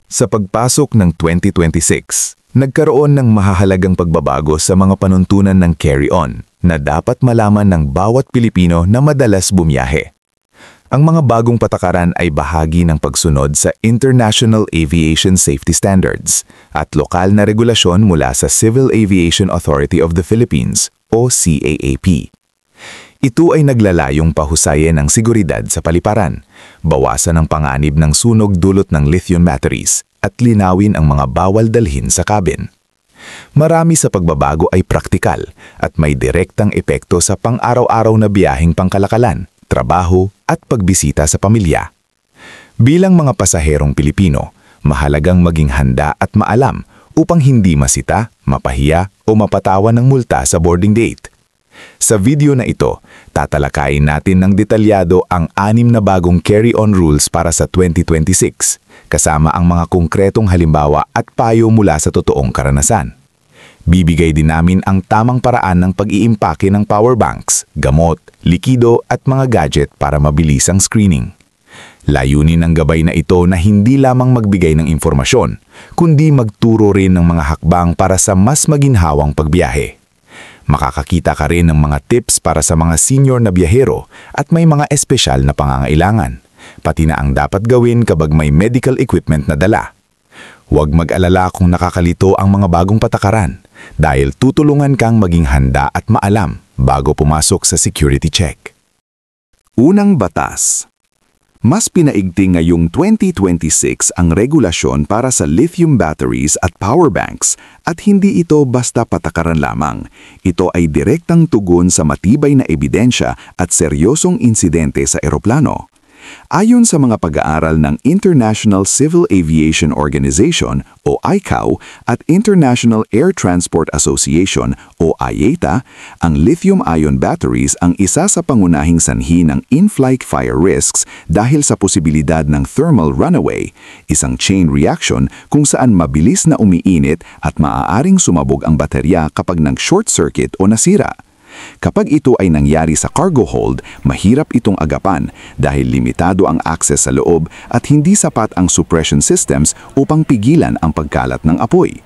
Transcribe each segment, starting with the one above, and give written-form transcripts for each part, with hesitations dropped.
Sa pagpasok ng 2026, nagkaroon ng mahahalagang pagbabago sa mga panuntunan ng carry-on na dapat malaman ng bawat Pilipino na madalas bumiyahe. Ang mga bagong patakaran ay bahagi ng pagsunod sa International Aviation Safety Standards at lokal na regulasyon mula sa Civil Aviation Authority of the Philippines o CAAP. Ito ay naglalayong pahusayin ang seguridad sa paliparan, bawasan ang panganib ng sunog dulot ng lithium batteries at linawin ang mga bawal dalhin sa cabin. Marami sa pagbabago ay praktikal at may direktang epekto sa pang-araw-araw na biyaheng pangkalakalan, trabaho at pagbisita sa pamilya. Bilang mga pasaherong Pilipino, mahalagang maging handa at maalam upang hindi masita, mapahiya o mapatawan ng multa sa boarding date. Sa video na ito, tatalakayin natin ng detalyado ang 6 na bagong carry-on rules para sa 2026, kasama ang mga konkretong halimbawa at payo mula sa totoong karanasan. Bibigay din namin ang tamang paraan ng pag-iimpake ng power banks, gamot, likido at mga gadget para mabilis ang screening. Layunin ng gabay na ito na hindi lamang magbigay ng impormasyon, kundi magturo rin ng mga hakbang para sa mas maginhawang pagbiyahe. Makakakita ka rin ng mga tips para sa mga senior na biyahero at may mga espesyal na pangangailangan, pati na ang dapat gawin kapag may medical equipment na dala. Huwag mag-alala kung nakakalito ang mga bagong patakaran dahil tutulungan kang maging handa at maalam bago pumasok sa security check. Unang batas. Mas pinaigting ngayong 2026 ang regulasyon para sa lithium batteries at power banks at hindi ito basta patakaran lamang. Ito ay direktang tugon sa matibay na ebidensya at seryosong insidente sa eroplano. Ayon sa mga pag-aaral ng International Civil Aviation Organization o ICAO at International Air Transport Association o IATA, ang lithium-ion batteries ang isa sa pangunahing sanhi ng in-flight fire risks dahil sa posibilidad ng thermal runaway, isang chain reaction kung saan mabilis na umiinit at maaaring sumabog ang baterya kapag nag-short circuit o nasira. Kapag ito ay nangyari sa cargo hold, mahirap itong agapan dahil limitado ang access sa loob at hindi sapat ang suppression systems upang pigilan ang pagkalat ng apoy.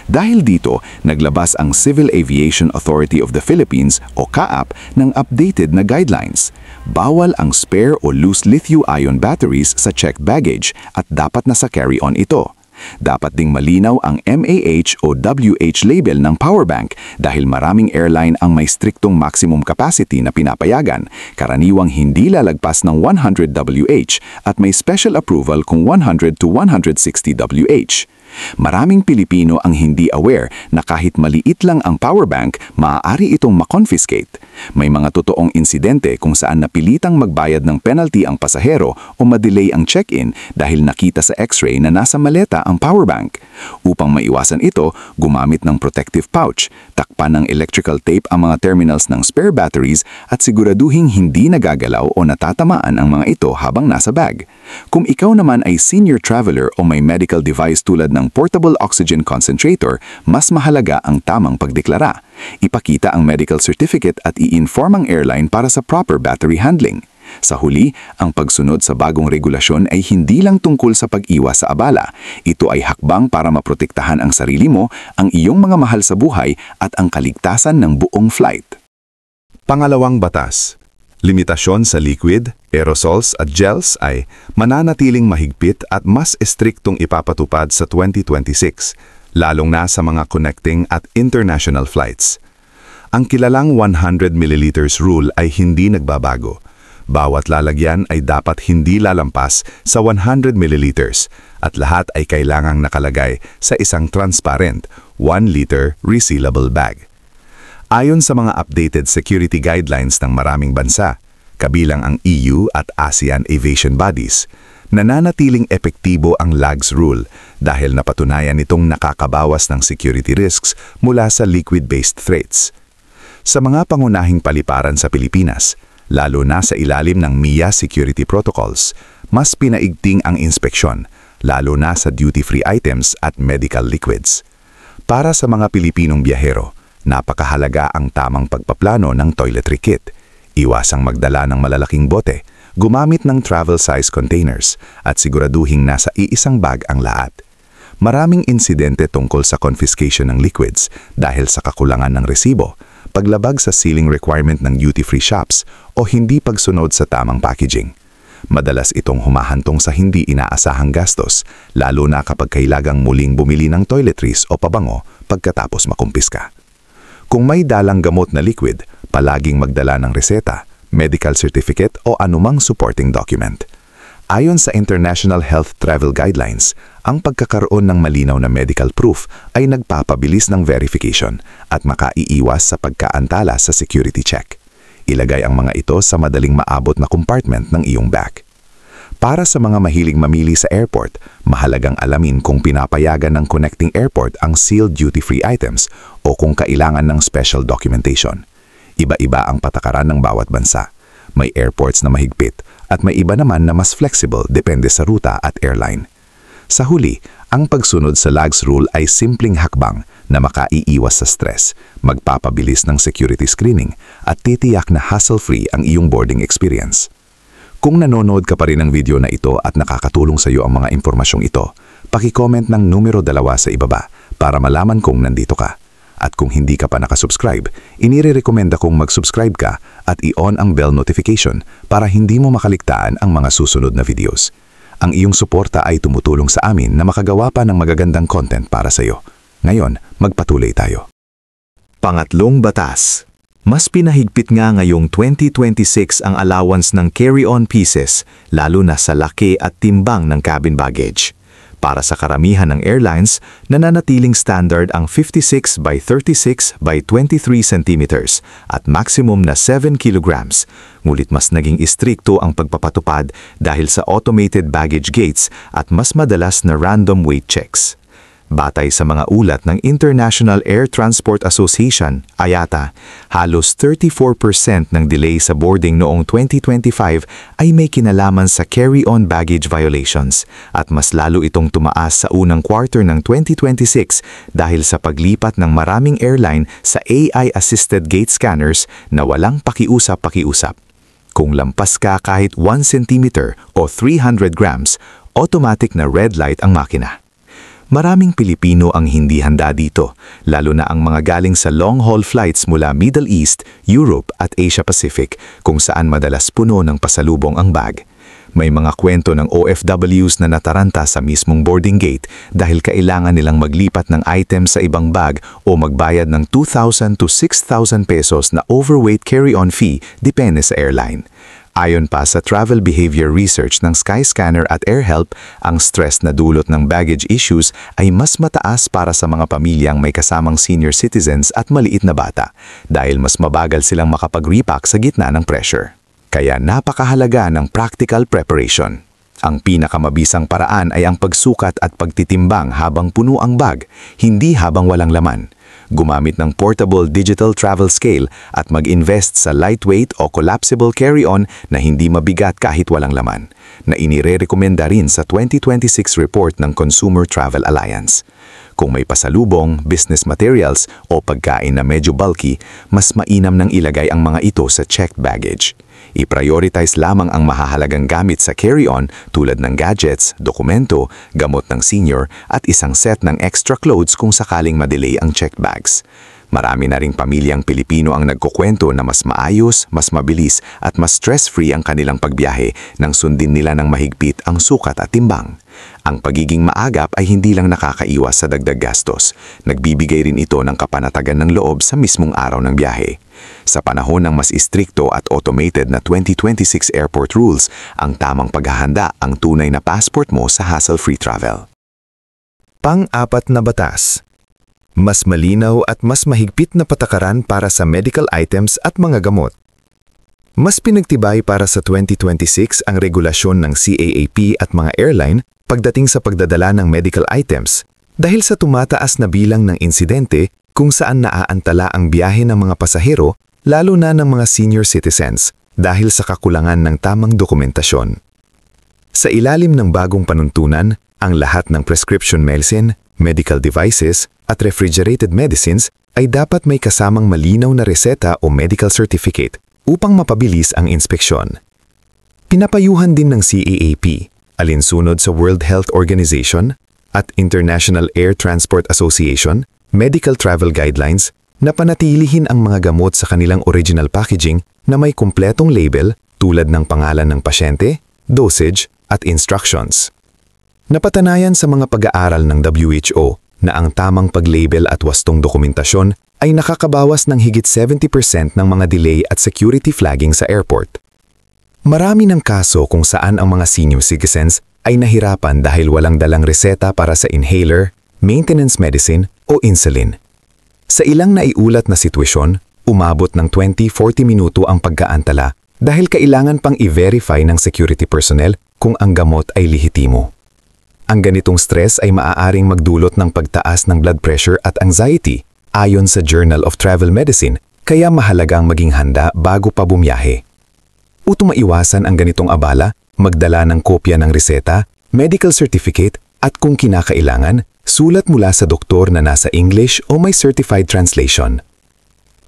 Dahil dito, naglabas ang Civil Aviation Authority of the Philippines o CAAP ng updated na guidelines. Bawal ang spare o loose lithium-ion batteries sa checked baggage at dapat nasa carry-on ito. Dapat ding malinaw ang MAH o WH label ng power bank dahil maraming airline ang may striktong maximum capacity na pinapayagan, karaniwang hindi lalagpas ng 100 WH at may special approval kung 100 to 160 WH. Maraming Pilipino ang hindi aware na kahit maliit lang ang power bank, maaari itong makonfiscate. May mga totoong insidente kung saan napilitang magbayad ng penalty ang pasahero o madelay ang check-in dahil nakita sa x-ray na nasa maleta ang power bank. Upang maiwasan ito, gumamit ng protective pouch, takpan ng electrical tape ang mga terminals ng spare batteries at siguraduhing hindi nagagalaw o natatamaan ang mga ito habang nasa bag. Kung ikaw naman ay senior traveler o may medical device tulad ng portable oxygen concentrator, mas mahalaga ang tamang pagdeklara. Ipakita ang medical certificate at i-inform ang airline para sa proper battery handling. Sa huli, ang pagsunod sa bagong regulasyon ay hindi lang tungkol sa pag-iwas sa abala. Ito ay hakbang para maprotektahan ang sarili mo, ang iyong mga mahal sa buhay at ang kaligtasan ng buong flight. Pangalawang batas. Limitasyon sa liquid, aerosols at gels ay mananatiling mahigpit at mas estriktong ipapatupad sa 2026, lalong na sa mga connecting at international flights. Ang kilalang 100 ml rule ay hindi nagbabago. Bawat lalagyan ay dapat hindi lalampas sa 100 ml at lahat ay kailangang nakalagay sa isang transparent, 1-liter resealable bag. Ayon sa mga updated security guidelines ng maraming bansa, kabilang ang EU at ASEAN aviation bodies, nananatiling epektibo ang LAGS rule dahil napatunayan nitong nakakabawas ng security risks mula sa liquid-based threats. Sa mga pangunahing paliparan sa Pilipinas, lalo na sa ilalim ng MIA security protocols, mas pinaigting ang inspeksyon, lalo na sa duty-free items at medical liquids. Para sa mga Pilipinong biyahero, napakahalaga ang tamang pagpaplano ng toiletry kit. Iwasang magdala ng malalaking bote, gumamit ng travel size containers at siguraduhing nasa iisang bag ang lahat. Maraming insidente tungkol sa confiscation ng liquids dahil sa kakulangan ng resibo, paglabag sa sealing requirement ng duty-free shops o hindi pagsunod sa tamang packaging. Madalas itong humahantong sa hindi inaasahang gastos, lalo na kapag kailangang muling bumili ng toiletries o pabango pagkatapos makumpiska. Kung may dalang gamot na liquid, palaging magdala ng reseta, medical certificate o anumang supporting document. Ayon sa International Health Travel Guidelines, ang pagkakaroon ng malinaw na medical proof ay nagpapabilis ng verification at makaiiwas sa pagkaantala sa security check. Ilagay ang mga ito sa madaling maabot na compartment ng iyong bag. Para sa mga mahilig mamili sa airport, mahalagang alamin kung pinapayagan ng connecting airport ang sealed duty-free items o kung kailangan ng special documentation. Iba-iba ang patakaran ng bawat bansa. May airports na mahigpit at may iba naman na mas flexible depende sa ruta at airline. Sa huli, ang pagsunod sa LAGS rule ay simpleng hakbang na makaiiwas sa stress, magpapabilis ng security screening at titiyak na hassle-free ang iyong boarding experience. Kung nanonood ka pa rin ng video na ito at nakakatulong sa iyo ang mga impormasyong ito, paki-comment ng numero 2 sa ibaba para malaman kung nandito ka. At kung hindi ka pa nakasubscribe, inirekomenda kong mag-subscribe ka at i-on ang bell notification para hindi mo makaligtaan ang mga susunod na videos. Ang iyong suporta ay tumutulong sa amin na makagawa pa ng magagandang content para sa iyo. Ngayon, magpatuloy tayo. Pangatlong batas. Mas pinahigpit nga ngayong 2026 ang allowance ng carry-on pieces, lalo na sa laki at timbang ng cabin baggage. Para sa karamihan ng airlines, nananatiling standard ang 56 by 36 by 23 centimeters at maximum na 7 kilograms. Ngulit mas naging istrikto ang pagpapatupad dahil sa automated baggage gates at mas madalas na random weight checks. Batay sa mga ulat ng International Air Transport Association, IATA, halos 34% ng delay sa boarding noong 2025 ay may kinalaman sa carry-on baggage violations at mas lalo itong tumaas sa unang quarter ng 2026 dahil sa paglipat ng maraming airline sa AI-assisted gate scanners na walang pakiusap-pakiusap. Kung lampas ka kahit 1 cm o 300 grams, automatic na red light ang makina. Maraming Pilipino ang hindi handa dito, lalo na ang mga galing sa long-haul flights mula Middle East, Europe at Asia Pacific kung saan madalas puno ng pasalubong ang bag. May mga kwento ng OFWs na nataranta sa mismong boarding gate dahil kailangan nilang maglipat ng item sa ibang bag o magbayad ng 2,000 to 6,000 pesos na overweight carry-on fee depende sa airline. Ayon pa sa travel behavior research ng Skyscanner at AirHelp, ang stress na dulot ng baggage issues ay mas mataas para sa mga pamilyang may kasamang senior citizens at maliit na bata dahil mas mabagal silang makapag-repack sa gitna ng pressure. Kaya napakahalaga ng practical preparation. Ang pinakamabisang paraan ay ang pagsukat at pagtitimbang habang puno ang bag, hindi habang walang laman. Gumamit ng portable digital travel scale at mag-invest sa lightweight o collapsible carry-on na hindi mabigat kahit walang laman, na inirekomenda rin sa 2026 report ng Consumer Travel Alliance. Kung may pasalubong, business materials o pagkain na medyo bulky, mas mainam nang ilagay ang mga ito sa checked baggage. I-prioritize lamang ang mahahalagang gamit sa carry-on tulad ng gadgets, dokumento, gamot ng senior at isang set ng extra clothes kung sakaling madelay ang checked bags. Marami na ring pamilyang Pilipino ang nagkukwento na mas maayos, mas mabilis at mas stress-free ang kanilang pagbiyahe nang sundin nila ng mahigpit ang sukat at timbang. Ang pagiging maagap ay hindi lang nakakaiwas sa dagdag gastos. Nagbibigay rin ito ng kapanatagan ng loob sa mismong araw ng biyahe. Sa panahon ng mas istrikto at automated na 2026 airport rules, ang tamang paghahanda ang tunay na passport mo sa hassle-free travel. Pang-apat na batas. Mas malinaw at mas mahigpit na patakaran para sa medical items at mga gamot. Mas pinagtibay para sa 2026 ang regulasyon ng CAAP at mga airline pagdating sa pagdadala ng medical items dahil sa tumataas na bilang ng insidente kung saan naaantala ang biyahe ng mga pasahero lalo na ng mga senior citizens dahil sa kakulangan ng tamang dokumentasyon. Sa ilalim ng bagong panuntunan, ang lahat ng prescription medicine, medical devices at refrigerated medicines ay dapat may kasamang malinaw na reseta o medical certificate upang mapabilis ang inspeksyon. Pinapayuhan din ng CAAP, alinsunod sa World Health Organization, at International Air Transport Association, medical travel guidelines na panatilihin ang mga gamot sa kanilang original packaging na may kumpletong label tulad ng pangalan ng pasyente, dosage, at instructions. Napatanayan sa mga pag-aaral ng WHO na ang tamang pag-label at wastong dokumentasyon ay nakakabawas ng higit 70% ng mga delay at security flagging sa airport. Marami ng kaso kung saan ang mga senior citizens ay nahirapan dahil walang dalang reseta para sa inhaler, maintenance medicine o insulin. Sa ilang naiulat na sitwasyon, umabot ng 20-40 minuto ang pagkaantala dahil kailangan pang i-verify ng security personnel kung ang gamot ay lehitimo. Ang ganitong stress ay maaaring magdulot ng pagtaas ng blood pressure at anxiety ayon sa Journal of Travel Medicine, kaya mahalagang maging handa bago pa bumiyahe. Upang maiwasan ang ganitong abala, magdala ng kopya ng reseta, medical certificate at kung kinakailangan, sulat mula sa doktor na nasa English o may certified translation.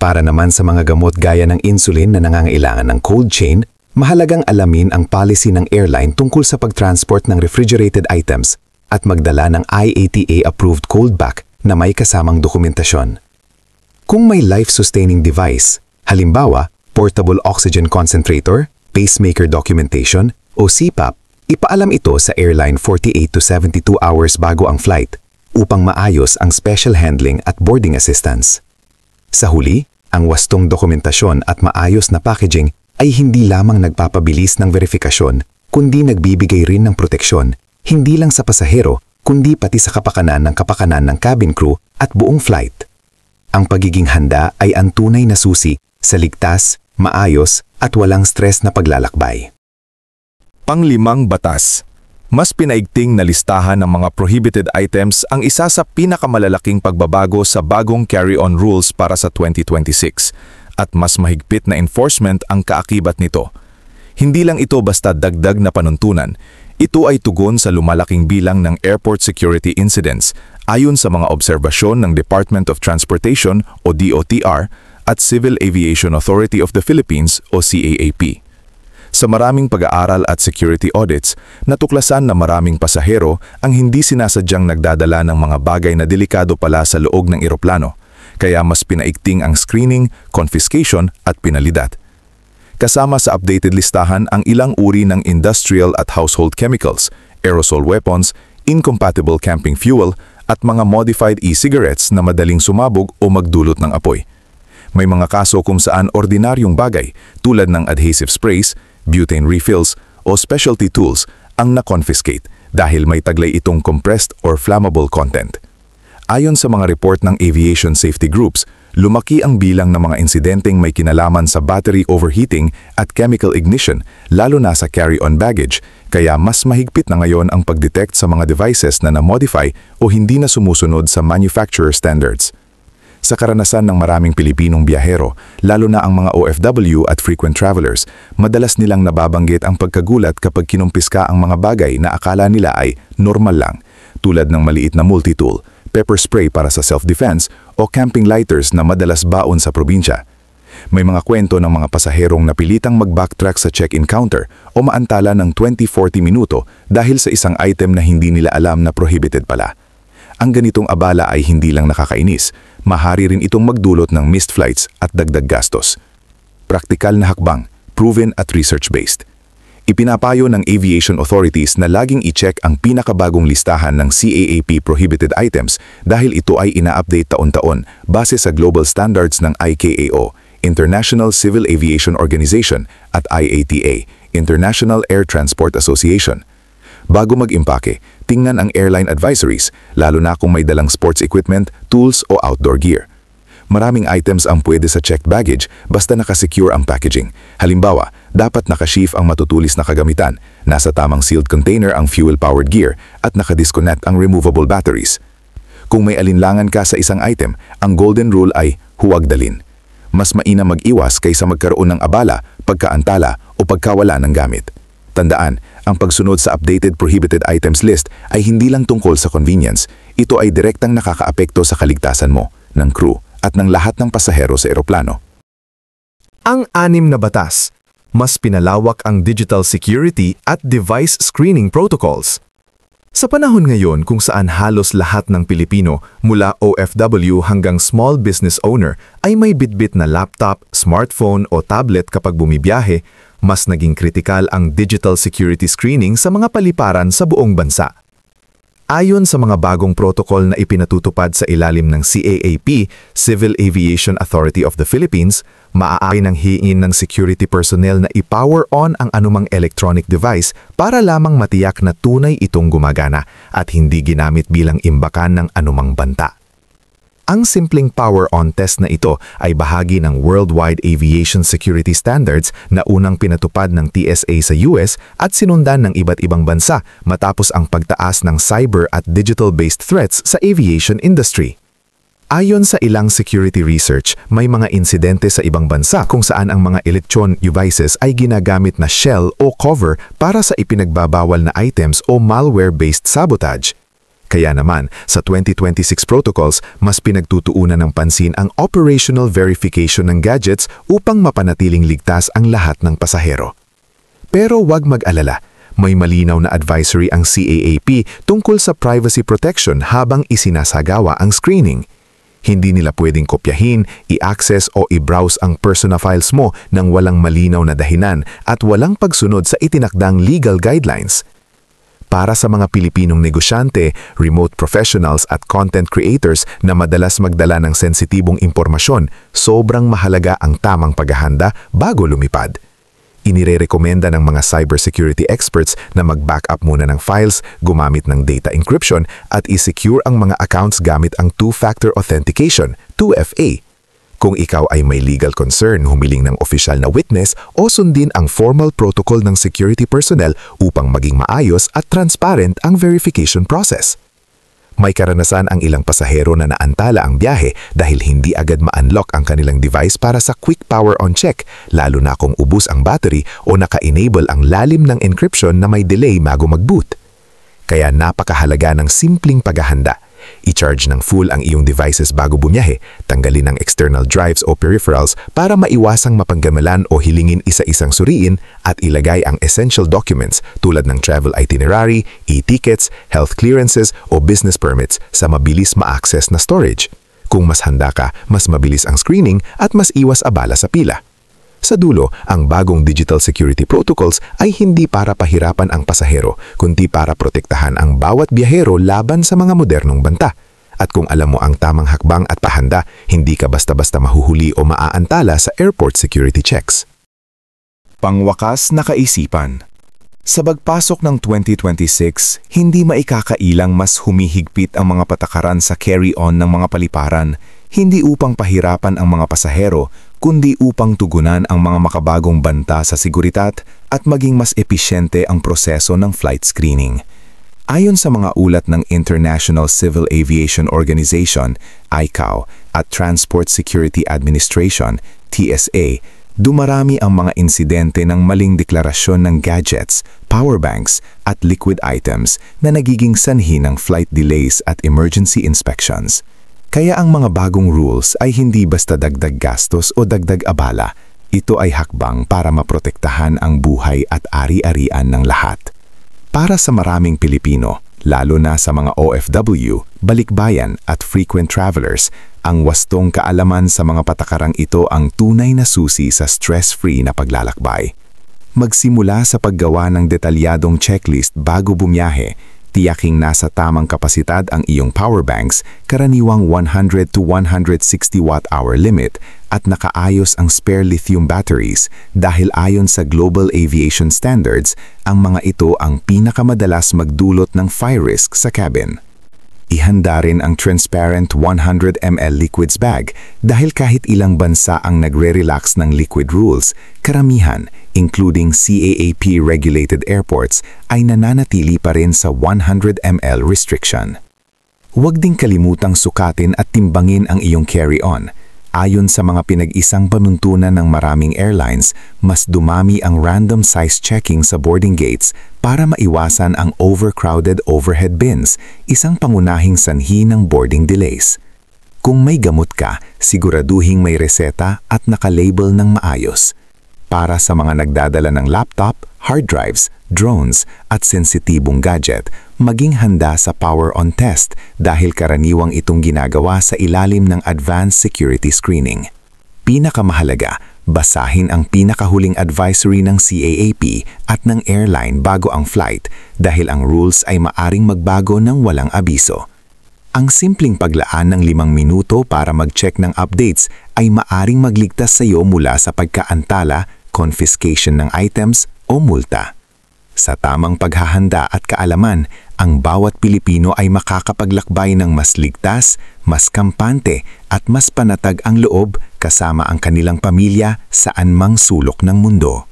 Para naman sa mga gamot gaya ng insulin na nangangailangan ng cold chain, mahalagang alamin ang policy ng airline tungkol sa pagtransport ng refrigerated items at magdala ng IATA-approved cold pack na may kasamang dokumentasyon. Kung may life-sustaining device, halimbawa, portable oxygen concentrator, pacemaker documentation, o CPAP, ipaalam ito sa airline 48 to 72 hours bago ang flight upang maayos ang special handling at boarding assistance. Sa huli, ang wastong dokumentasyon at maayos na packaging ay hindi lamang nagpapabilis ng verifikasyon, kundi nagbibigay rin ng proteksyon, hindi lang sa pasahero, kundi pati sa kapakanan ng cabin crew at buong flight. Ang pagiging handa ay ang tunay na susi sa ligtas, maayos at walang stress na paglalakbay. Panglimang batas. Mas pinaigting na listahan ng mga prohibited items ang isa sa pinakamalalaking pagbabago sa bagong carry-on rules para sa 2026 at mas mahigpit na enforcement ang kaakibat nito. Hindi lang ito basta dagdag na panuntunan, ito ay tugon sa lumalaking bilang ng airport security incidents ayon sa mga obserbasyon ng Department of Transportation o DOTR at Civil Aviation Authority of the Philippines o CAAP. Sa maraming pag-aaral at security audits, natuklasan na maraming pasahero ang hindi sinasadyang nagdadala ng mga bagay na delikado pala sa loob ng eroplano, kaya mas pinaigting ang screening, confiscation at penalidad. Kasama sa updated listahan ang ilang uri ng industrial at household chemicals, aerosol weapons, incompatible camping fuel at mga modified e-cigarettes na madaling sumabog o magdulot ng apoy. May mga kaso kung saan ordinaryong bagay tulad ng adhesive sprays, butane refills o specialty tools ang na-confiscate dahil may taglay itong compressed or flammable content. Ayon sa mga report ng aviation safety groups, lumaki ang bilang ng mga insidenteng may kinalaman sa battery overheating at chemical ignition lalo na sa carry-on baggage, kaya mas mahigpit na ngayon ang pag-detect sa mga devices na na-modify o hindi na sumusunod sa manufacturer standards. Sa karanasan ng maraming Pilipinong biyahero, lalo na ang mga OFW at frequent travelers, madalas nilang nababanggit ang pagkagulat kapag kinumpiska ang mga bagay na akala nila ay normal lang, tulad ng maliit na multi-tool, pepper spray para sa self-defense o camping lighters na madalas baon sa probinsya. May mga kwento ng mga pasaherong napilitang mag-backtrack sa check-in counter o maantala ng 20-40 minuto dahil sa isang item na hindi nila alam na prohibited pala. Ang ganitong abala ay hindi lang nakakainis, mahari rin itong magdulot ng missed flights at dagdag gastos. Praktikal na hakbang, proven at research-based. Ipinapayo ng aviation authorities na laging i-check ang pinakabagong listahan ng CAAP prohibited items dahil ito ay ina-update taon-taon base sa global standards ng ICAO, International Civil Aviation Organization, at IATA, International Air Transport Association. Bago mag-impake, tingnan ang airline advisories, lalo na kung may dalang sports equipment, tools o outdoor gear. Maraming items ang pwede sa checked baggage basta nakasecure ang packaging. Halimbawa, dapat nakasheath ang matutulis na kagamitan, nasa tamang sealed container ang fuel-powered gear, at nakadisconnect ang removable batteries. Kung may alinlangan ka sa isang item, ang golden rule ay huwag dalin. Mas mainam mag-iwas kaysa magkaroon ng abala, pagkaantala o pagkawala ng gamit. Tandaan, ang pagsunod sa updated prohibited items list ay hindi lang tungkol sa convenience, ito ay direktang nakakaapekto sa kaligtasan mo, ng crew, at ng lahat ng pasahero sa eroplano. Ang 6 na batas, mas pinalawak ang digital security at device screening protocols. Sa panahon ngayon kung saan halos lahat ng Pilipino, mula OFW hanggang small business owner, ay may bitbit na laptop, smartphone o tablet kapag bumibiyahe, mas naging kritikal ang digital security screening sa mga paliparan sa buong bansa. Ayon sa mga bagong protocol na ipinatutupad sa ilalim ng CAAP, Civil Aviation Authority of the Philippines, maaari nang hiingin ng security personnel na i-power on ang anumang electronic device para lamang matiyak na tunay itong gumagana at hindi ginamit bilang imbakan ng anumang banta. Ang simpleng power-on test na ito ay bahagi ng Worldwide Aviation Security Standards na unang pinatupad ng TSA sa US at sinundan ng iba't ibang bansa matapos ang pagtaas ng cyber at digital-based threats sa aviation industry. Ayon sa ilang security research, may mga insidente sa ibang bansa kung saan ang mga electron devices ay ginagamit na shell o cover para sa ipinagbabawal na items o malware-based sabotage. Kaya naman, sa 2026 protocols, mas pinagtutuunan ng pansin ang operational verification ng gadgets upang mapanatiling ligtas ang lahat ng pasahero. Pero huwag mag-alala, may malinaw na advisory ang CAAP tungkol sa privacy protection habang isinasagawa ang screening. Hindi nila pwedeng kopyahin, i-access o i-browse ang personal files mo nang walang malinaw na dahilan at walang pagsunod sa itinakdang legal guidelines. Para sa mga Pilipinong negosyante, remote professionals at content creators na madalas magdala ng sensitibong impormasyon, sobrang mahalaga ang tamang paghahanda bago lumipad. Inirerekomenda ng mga cybersecurity experts na mag-backup muna ng files, gumamit ng data encryption at i-secure ang mga accounts gamit ang two-factor authentication, 2FA. Kung ikaw ay may legal concern, humiling ng opisyal na witness o sundin ang formal protocol ng security personnel upang maging maayos at transparent ang verification process. May karanasan ang ilang pasahero na naantala ang biyahe dahil hindi agad ma-unlock ang kanilang device para sa quick power on check, lalo na kung ubos ang battery o naka-enable ang lalim ng encryption na may delay bago mag-boot. Kaya napakahalaga ng simpleng paghahanda. I-charge ng full ang iyong devices bago bumiyahe, tanggalin ang external drives o peripherals para maiwasang mapanggamalan o hilingin isa-isang suriin at ilagay ang essential documents tulad ng travel itinerary, e-tickets, health clearances o business permits sa mabilis ma-access na storage. Kung mas handa ka, mas mabilis ang screening at mas iwas abala sa pila. Sa dulo, ang bagong digital security protocols ay hindi para pahirapan ang pasahero, kundi para protektahan ang bawat biyahero laban sa mga modernong banta. At kung alam mo ang tamang hakbang at pahanda, hindi ka basta-basta mahuhuli o maaantala sa airport security checks. Pangwakas na kaisipan. Sa pagpasok ng 2026, hindi maikakailang mas humihigpit ang mga patakaran sa carry-on ng mga paliparan, hindi upang pahirapan ang mga pasahero, kundi upang tugunan ang mga makabagong banta sa seguridad at maging mas episyente ang proseso ng flight screening. Ayon sa mga ulat ng International Civil Aviation Organization, ICAO, at Transport Security Administration, TSA, dumarami ang mga insidente ng maling deklarasyon ng gadgets, power banks, at liquid items na nagiging sanhi ng flight delays at emergency inspections. Kaya ang mga bagong rules ay hindi basta dagdag gastos o dagdag abala. Ito ay hakbang para maprotektahan ang buhay at ari-arian ng lahat. Para sa maraming Pilipino, lalo na sa mga OFW, balikbayan at frequent travelers, ang wastong kaalaman sa mga patakarang ito ang tunay na susi sa stress-free na paglalakbay. Magsimula sa paggawa ng detalyadong checklist bago bumiyahe, tiyaking nasa tamang kapasidad ang iyong power banks, karaniwang 100 to 160 watt-hour limit, at nakaayos ang spare lithium batteries dahil ayon sa Global Aviation Standards, ang mga ito ang pinakamadalas magdulot ng fire risk sa cabin. Ihanda rin ang transparent 100 ml liquids bag dahil kahit ilang bansa ang nagre-relax ng liquid rules, karamihan, including CAAP-regulated airports, ay nananatili pa rin sa 100 ml restriction. Huwag ding kalimutang sukatin at timbangin ang iyong carry-on. Ayon sa mga pinag-isang panuntunan ng maraming airlines, mas dumami ang random size checking sa boarding gates para maiwasan ang overcrowded overhead bins, isang pangunahing sanhi ng boarding delays. Kung may gamot ka, siguraduhing may reseta at nakalabel ng maayos. Para sa mga nagdadala ng laptop, hard drives, drones at sensitibong gadget, maging handa sa power-on test dahil karaniwang itong ginagawa sa ilalim ng advanced security screening. Pinakamahalaga, basahin ang pinakahuling advisory ng CAAP at ng airline bago ang flight dahil ang rules ay maaring magbago ng walang abiso. Ang simpleng paglaan ng 5 minuto para mag-check ng updates ay maaring magligtas sa iyo mula sa pagkaantala, confiscation ng items o multa. Sa tamang paghahanda at kaalaman, ang bawat Pilipino ay makakapaglakbay ng mas ligtas, mas kampante at mas panatag ang loob kasama ang kanilang pamilya saan mang sulok ng mundo.